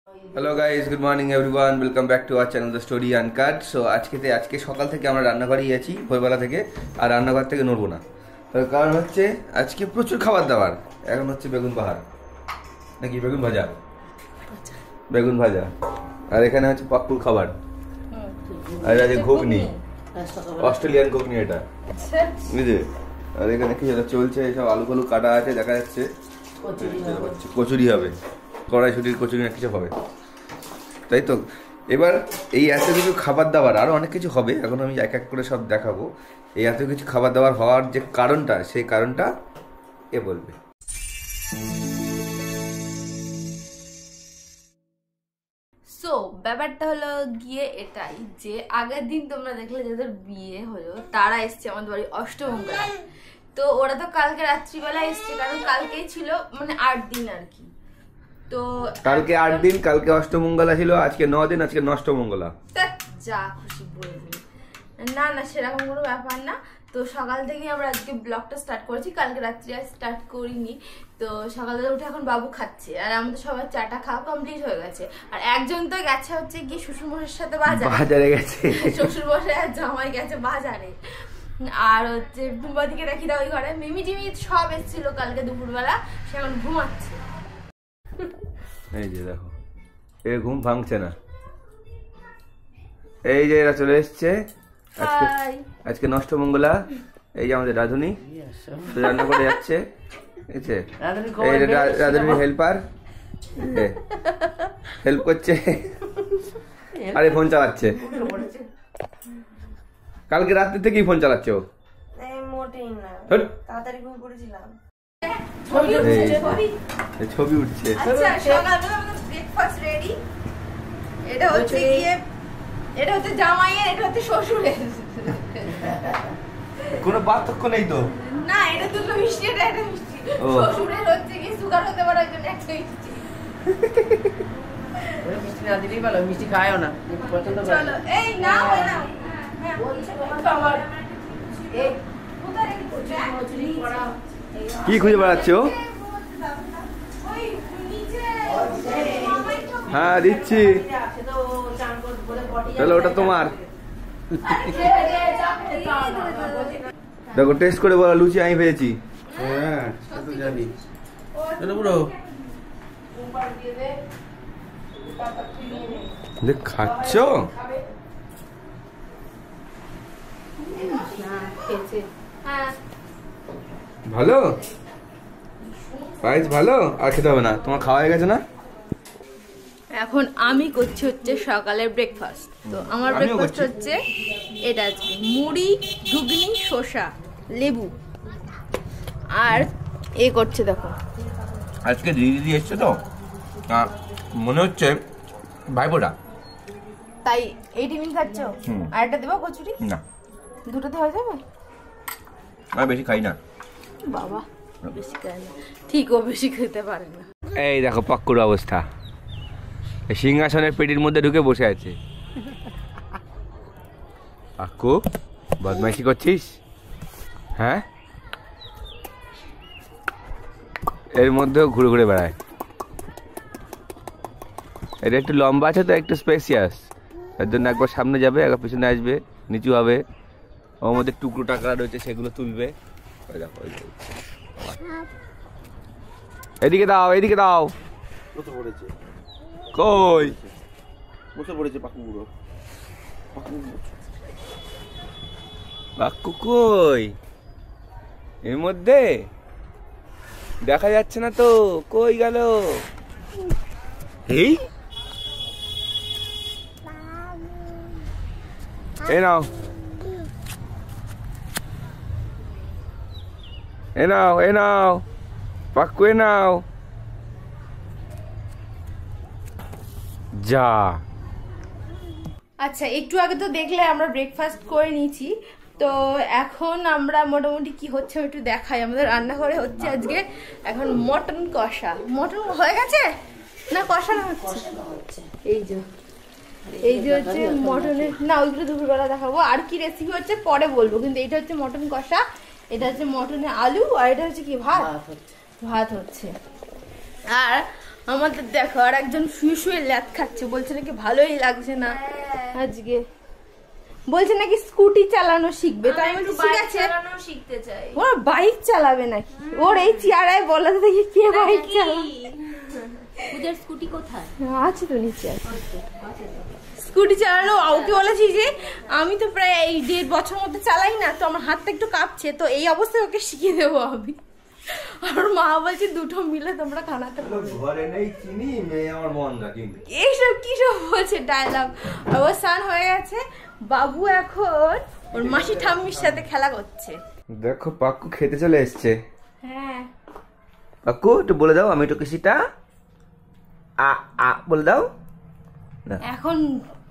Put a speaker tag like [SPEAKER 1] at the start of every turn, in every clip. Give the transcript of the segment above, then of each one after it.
[SPEAKER 1] Hello guys, good morning everyone, welcome back to our channel the story uncut. So আজকে সকাল থেকে আমরা রান্নাঘরেই আছি, ভোরবেলা থেকে। আর রান্নাঘর থেকে নড়বো না, তার কারণ হচ্ছে আজকে প্রচুর খাবার দাবার। এখন হচ্ছে বেগুন বাহার নাকি বেগুন ভাজা, বেগুন ভাজা। আর এখানে হচ্ছে পাপ্পুর খাবার, আর এটা ঘুগনি, অস্ট্রেলিয়ান ঘুগনি এটা, বুঝলে। আর এখানে কি যেটা চলছে, সব আলু ফালু কাটা আছে, দেখা যাচ্ছে কচুরি হবে, কড়াইশুটির কচুরি না কিছু হবে, তাই তো। এবার এই এত কিছু খাবার দাবার, আরও অনেক কিছু হবে, এখন আমি এক এক করে সব দেখাবো। এই এত কিছু খাবার দাবার হওয়ার যে কারণটা, সেই কারণটা এ বলবে।
[SPEAKER 2] সো ব্যাপারটা হলো গিয়ে এটাই যে আগের দিন তোমরা দেখলে যাদের বিয়ে হলো তারা এসছে আমাদের বাড়ি অষ্টমঙ্গলায়। তো ওরা তো কালকে রাত্রিবেলা এসছে, কারণ কালকেই ছিল মানে 8 দিন আর কি। তো
[SPEAKER 1] কালকে 8 দিন, কালকে অষ্টমঙ্গলা ছিল, আজকে 9 দিন, আজকে নষ্টমঙ্গলা।
[SPEAKER 2] যা খুশি বলবি, না না সেরকম কোনো ব্যাপার না। তো সকাল থেকে আমরা আজকে ব্লগটা স্টার্ট করেছি, কালকে রাত্রি আর স্টার্ট করিনি। তো সকালবেলা উঠে এখন বাবু খাচ্ছে, আর আমাদের সবার চাটা খাওয়া কমপ্লিট হয়ে গেছে। আর একজন তো গেছে হচ্ছে গিয়ে শ্বশুরমশাইয়ের সাথে বাজারে গেছে, শ্বশুরমশাই আর জামাই গেছে বাজারে। আর হচ্ছে দিকে দেখি দাও ওই ঘরে মিমি টিমি সব এসেছিল কালকে দুপুরবেলা, সে এখন ঘুমাচ্ছে।
[SPEAKER 1] এই যে দেখো, এ ঘুম ভাঙছে না। এই যে এরা চলে এসছে আজকে নষ্টমঙ্গলা। এই যে আমাদের রাধুনি রান্না করে যাচ্ছে, রাধুনি হেল্পার হেল্প করছে, আরে ফোন চালাচ্ছে। কালকে রাত্রি থেকেই ফোন চালাচ্ছে ও,
[SPEAKER 3] মোটেই না, তাড়াতাড়ি ঘুম পড়েছিলাম।
[SPEAKER 1] ছবি উঠছে।
[SPEAKER 2] Breakfast ready. এটা হচ্ছে গিয়ে, এটা হচ্ছে জামাইয়ের, এটা হচ্ছে শ্বশুরের।
[SPEAKER 1] কোনো পার্থক্য নেই তো
[SPEAKER 2] না, এটা দুটো মিষ্টি, এটা একটা মিষ্টি। শ্বশুরের হচ্ছে কি সুগার হতে পারে, ওই জন্য একটা মিষ্টি।
[SPEAKER 3] মিষ্টি না দিলেই ভালো, মিষ্টি খায়ও না, পছন্দ করে।
[SPEAKER 2] চলো এই না হয় না আমার এই কোথায় কচুরি করা
[SPEAKER 1] কি খুঁজে বেড়াচ্ছে ও? হ্যাঁ দিচ্ছি, তাহলে ওটা তোমার। দেখো টেস্ট করে বলো, লুচি আমি ভেজেছি। হ্যাঁ তো জানি দেখ খাচ্ছ, ভালো প্রাইস ভালো। আর খেতে হবে না, তোমার খাওয়া হয়ে গেছে না?
[SPEAKER 2] এখন আমি করছি হচ্ছে সকালের ব্রেকফাস্ট। তো আমার ব্রেকফাস্ট হচ্ছে এটা, আজকে মুড়ি, ঘুগনি, শসা, লেবু। আর এ করছে দেখো,
[SPEAKER 1] আজকে দিদি এসছে তো, মনে হচ্ছে ভাইবোটা,
[SPEAKER 2] তাই এই টিফিন খাচ্ছ। আর একটা দেবো কচুরি?
[SPEAKER 1] না,
[SPEAKER 2] দুটোতে হয়ে যাবে।
[SPEAKER 1] আমি বেশি খাই না
[SPEAKER 2] বাবা, বেশি খায় না ঠিক, ও বেশি খেতে পারে না।
[SPEAKER 1] এই দেখো পাক্কুর অবস্থা, সিংহাসনের পেটির মধ্যে ঢুকে বসে আছে। পাক্কু বদমাইশি করছিস? হ্যাঁ, এর মধ্যেও ঘুরে ঘুরে বেড়ায়। এটা একটু লম্বা আছে তো, একটু স্পেসিয়াস, তার জন্য একবার সামনে যাবে, একবার পিছনে আসবে, নিচু হবে, ওর মধ্যে টুকরো টাকা রয়েছে সেগুলো তুলবে। এদিকে দাও, এদিকে দাও। কই বসে পড়েছে পাক্কু বুড়ো? পাক্কু কই? এর মধ্যে দেখা যাচ্ছে না তো, কই গেল? এই নাও, এ নাও, এ নাও পাক্কু, এ নাও। যা।
[SPEAKER 2] আচ্ছা, একটু আগে তো দেখলে আমরা ব্রেকফাস্ট করে নিয়েছি। তো এখন আমরা মোটামুটি কি হচ্ছে আমি একটু দেখাই। আমাদের রান্নাঘরে হচ্ছে আজকে এখন মটন কষা। মটন হয়ে গেছে না, কষানো হচ্ছে। এই যে হচ্ছে মটনের, না ওইগুলো দুপুরবেলা দেখাবো। আর কি রেসিপি হচ্ছে পরে বলবো, কিন্তু এটা হচ্ছে মটন কষা, এটা হচ্ছে মটনের আলু, আর এটা হচ্ছে কি ভাত হচ্ছে। আর আমাদের দেখো আর একজন শুয়ে শুয়ে ল্যাদ খাচ্ছে, বলছে নাকি ভালোই লাগছে না আজকে, বলছে নাকি স্কুটি চালানো শিখবে। তাই আমি ঠিক আছে
[SPEAKER 4] শিখতে চাই।
[SPEAKER 2] ওর বাইক চালাবে নাকি, ওর এই চেয়ারায় বলা দেখি কে বাইক চালাবে।
[SPEAKER 4] ওদের স্কুটি কোথায়
[SPEAKER 2] আছে তো নিচে আছে। স্কুটি চালানো ওকে বলেছি যে আমি তো প্রায় এই 1.5 বছর মধ্যে চালাই না, তো আমার হাতটা একটু কাঁপছে, তো এই অবস্থায় ওকে শিখিয়ে দেবো আমি। আর মা বলছে দুটো মিলে তোমরা খানাতে
[SPEAKER 1] ঘরে নেই চিনি মেয়ে আমার মন রাখি।
[SPEAKER 2] এইসব কি সব বলছে ডায়লগ। অবসান হয়ে গেছে, বাবু এখন ওর মাসি ঠাম্মির সাথে খেলা করছে।
[SPEAKER 1] দেখো পাক্কু খেতে চলে এসছে।
[SPEAKER 2] হ্যাঁ
[SPEAKER 1] পাক্কু একটু বলে দাও আমি তো কিছুটা আ আ বলে দাও না।
[SPEAKER 2] এখন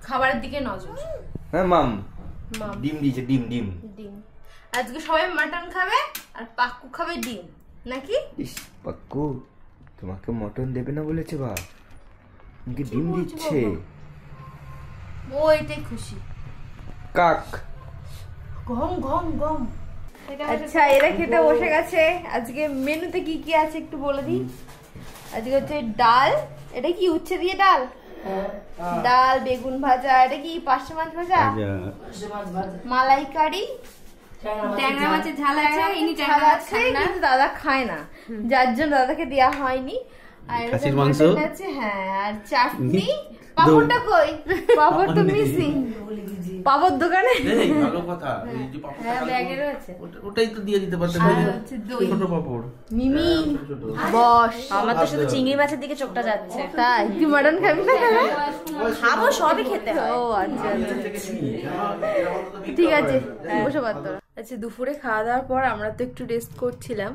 [SPEAKER 2] খাবারের দিকে নজর।
[SPEAKER 1] হ্যাঁ মাম
[SPEAKER 2] মাম।
[SPEAKER 1] ডিম দিয়েছে, ডিম ডিম।
[SPEAKER 2] ডিম আজকে সবাই মাটন খাবে আর পাক্কু খাবে ডিম নাকি?
[SPEAKER 1] ইস পাক্কু তোমাকে মটন দেবে না বলেছে বা, আমাকে ডিম দিচ্ছে।
[SPEAKER 2] ও এটাই খুশি।
[SPEAKER 1] কাক
[SPEAKER 2] গম গম গম। আচ্ছা এরা খেতে বসে গেছে। আজকে মেনুতে কি কি আছে একটু বলে দিই। আজকে হচ্ছে ডাল, এটা কি উচ্ছে দিয়ে ডাল, ডাল বেগুন ভাজা, এটা কি পার্শে মাছ ভাজা, মালাইকারি,
[SPEAKER 4] ট্যাংরা মাছের ঝাল আছে। ইনি
[SPEAKER 2] ঝাল
[SPEAKER 4] ট্যাংরা মাছ
[SPEAKER 2] আছে
[SPEAKER 4] খান না।
[SPEAKER 2] কিন্তু দাদা খায় না, যার জন্য দাদাকে দেওয়া হয়নি। আর এটা
[SPEAKER 5] খাসির মাংস
[SPEAKER 2] mutton আছে, হ্যাঁ, আর চাটনি। পাপড়টা কই? পাপড় তো মিসিং। পাপড় দোকানে
[SPEAKER 5] ভালো কথা, এই যে পাপড়টা
[SPEAKER 2] হ্যাঁ ব্যাগেরও আছে।
[SPEAKER 5] ওটাই তো দিয়ে দিতে পারতে,
[SPEAKER 2] আর হচ্ছে দই।
[SPEAKER 5] ছোট পাপড়।
[SPEAKER 2] মিমি বস।
[SPEAKER 4] আমার তো শুধু চিংড়ি মাছের দিকে চোখটা যাচ্ছে।
[SPEAKER 2] তাই তুই মাটন খাবি না?
[SPEAKER 4] খাবো, সবই খেতে হয়।
[SPEAKER 2] ও আচ্ছা আচ্ছা। ঠিক আছে বসে পারত। আচ্ছা দুপুরে খাওয়া দাওয়ার পর আমরা তো একটু রেস্ট করছিলাম,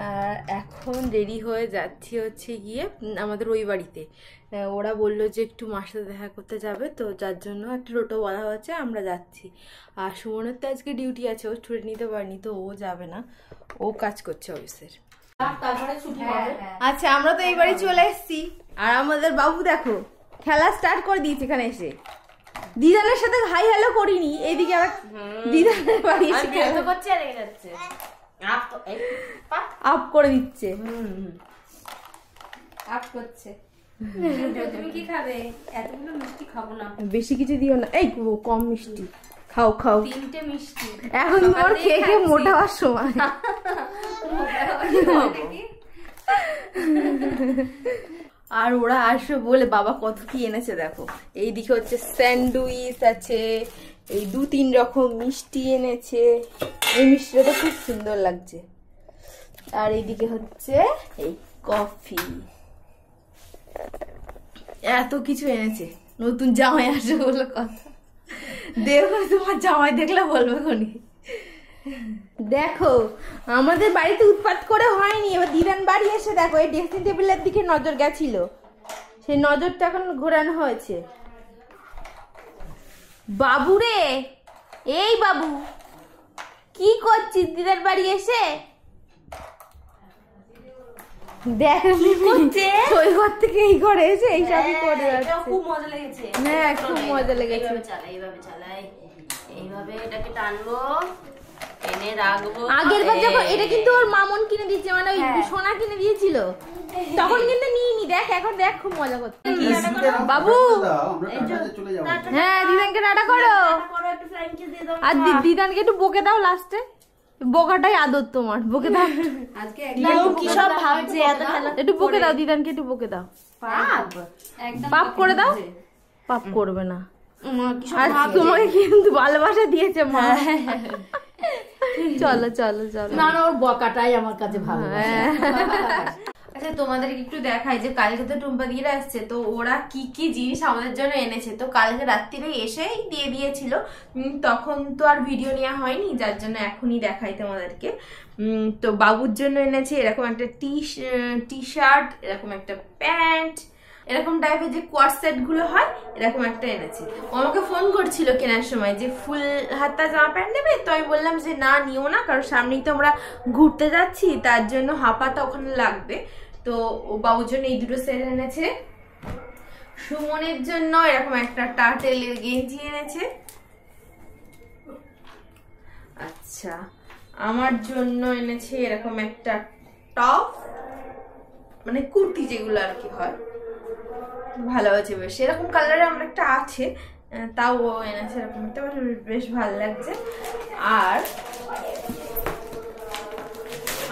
[SPEAKER 2] আর এখন রেডি হয়ে যাচ্ছি হচ্ছে গিয়ে আমাদের ওই বাড়িতে। ওরা বললো যে একটু মার সাথে দেখা করতে যাবে, তো যার জন্য একটা টোটো বলা হচ্ছে, আমরা যাচ্ছি। আর সুমনের তো আজকে ডিউটি আছে, ও ছুটি নিতে পারেনি, তো ও যাবে না, ও কাজ করছে অফিসের। আচ্ছা আমরা তো এই বাড়ি চলে এসেছি, আর আমাদের বাবু দেখো খেলা স্টার্ট করে দিয়েছে এখানে এসে। দিদানের সাথে হাই হ্যালো করিনি, এইদিকে আর দিদানের বাড়ি এসে খেলা
[SPEAKER 4] করছে আর রেগে যাচ্ছে।
[SPEAKER 2] আপ করে দিচ্ছে, আপ করছে।
[SPEAKER 4] তুমি কি খাবে? এতগুলো মিষ্টি খাবো না।
[SPEAKER 2] বেশি কিছু দিও না, এই কম মিষ্টি খাও খাও।
[SPEAKER 4] 3টে মিষ্টি
[SPEAKER 2] এখন তোমার খেয়ে খেয়ে মোটা হওয়ার সময়। আর ওরা আসবে বলে বাবা কত কি এনেছে দেখো। এইদিকে হচ্ছে স্যান্ডউইচ আছে, এই 2-3 রকম মিষ্টি এনেছে, এই মিষ্টিটা তো খুব সুন্দর লাগছে। আর এইদিকে হচ্ছে এই কফি, এত কিছু এনেছে। নতুন জামাই আসবে বলে কথা, দেখো তোমার জামাই দেখলে বলবে কোনি। দেখো আমাদের বাড়িতে উৎপাত করে হয়নি, এবার দিদান বাড়ি এসে দেখো এই ড্রেসিং টেবিলের দিকে নজর গেছিল, সেই নজরটা এখন ঘোরানো হয়েছে। বাবু রে, এই বাবু কি করছিস দিদার বাড়ি এসে? দেখ ওই ঘর থেকে এই ঘরে এসে এইসবই করে যাচ্ছে।
[SPEAKER 4] খুব মজা লেগেছে।
[SPEAKER 2] হ্যাঁ খুব মজা লেগেছে।
[SPEAKER 4] এইভাবে চালাই, এইভাবে এটাকে টানবো, এনে রাখবো।
[SPEAKER 2] আগের বার যখন এটা কিন্তু ওর মামন কিনে দিয়েছে, মানে ওই সোনা কিনে দিয়েছিল, তখন কিন্তু নিইনি। দেখ এখন দেখ খুব মজা করছে বাবু। হ্যাঁ দিদানকে টাটা করো, আর দিদানকে একটু বকে দাও লাস্টে। বোকাটাই আদর তোমার, বকে দাও।
[SPEAKER 4] আজকে একদম কি সব ভাবছে এত খেলা।
[SPEAKER 2] একটু বকে দাও দিদানকে, একটু বকে দাও। পাপ করে দাও, পাপ করবে না। আর তোমাকে কিন্তু ভালোবাসা দিয়েছে মা। চলো চলো চলো।
[SPEAKER 3] না না, ওর বকাটাই আমার কাছে ভালো।
[SPEAKER 2] আচ্ছা তোমাদেরকে একটু দেখাই যে কালকে তো টুম্পা দিদিরা আসছে, তো ওরা কি কি জিনিস আমাদের জন্য এনেছে। তো কালকে রাত্রিরে এসেই দিয়ে দিয়েছিল, তখন তো আর ভিডিও নেওয়া হয়নি, যার জন্য এখনই দেখাই তোমাদেরকে। তো বাবুর জন্য এনেছে এরকম একটা টি শার্ট, এরকম একটা প্যান্ট, এরকম টাইপের যে কোয়ার সেট গুলো হয়, এরকম একটা এনেছে। ও আমাকে ফোন করছিল কেনার সময় যে ফুল হাতা জামা প্যান্ট নেবে, তো আমি বললাম যে না নিও না, কারণ সামনেই তো আমরা ঘুরতে যাচ্ছি, তার জন্য হাফাতা ওখানে লাগবে। তো ও বাবুর জন্য এই দুটো সেট এনেছে। সুমনের জন্য এরকম একটা টার্টেলের গেঞ্জি এনেছে। আচ্ছা আমার জন্য এনেছে এরকম একটা টপ, মানে কুর্তি যেগুলো আর কি হয়, ভালো হয়েছে বেশ। এরকম কালারে আমার একটা আছে, তাও ও এনেছে এরকম একটা, বেশ ভালো লাগছে।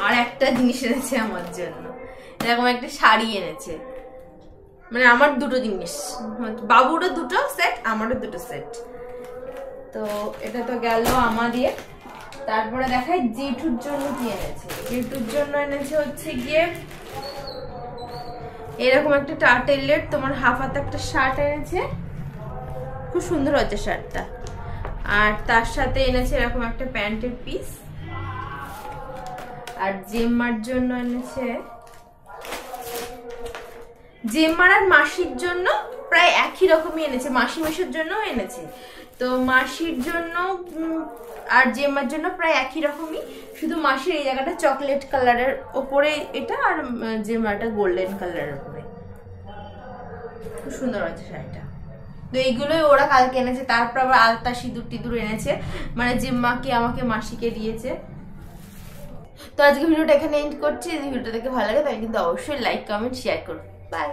[SPEAKER 2] আর একটা জিনিস এনেছে আমার জন্য, এরকম একটা শাড়ি এনেছে, মানে আমার দুটো জিনিস, বাবুরও দুটো সেট, আমারও দুটো সেট। তো এটা তো গেল আমাদের। তারপরে দেখাই জেঠুর জন্য কি এনেছে। জেঠুর জন্য এনেছে হচ্ছে গিয়ে এরকম একটা টার্টেলের তোমার হাফ হাতা একটা শার্ট এনেছে, খুব সুন্দর হচ্ছে শার্টটা। আর তার সাথে এনেছে এরকম একটা প্যান্টের পিস। আর জেম্মার জন্য এনেছে, জেম্মার আর মাসির জন্য প্রায় একই রকমই এনেছে, মাসি মেশোর জন্য এনেছে। তো মাসির জন্য আর জেম্মার জন্য প্রায় একই রকমই, শুধু মাসির এই জায়গাটা চকলেট কালারের ওপরে এটা, আর জেম্মাটা গোল্ডেন কালারের ওপরে। খুব সুন্দর হচ্ছে শাড়িটা। তো এইগুলোই ওরা কালকে এনেছে। তারপর আবার আলতা সিঁদুর টিঁদুর এনেছে, মানে জেম্মাকে আমাকে মাসিকে দিয়েছে। তো আজকে ভিডিওটা এখানে এন্ড করছি। যদি ভিডিওটা দেখে ভালো লাগে তাহলে কিন্তু অবশ্যই লাইক কমেন্ট শেয়ার করো। বাই।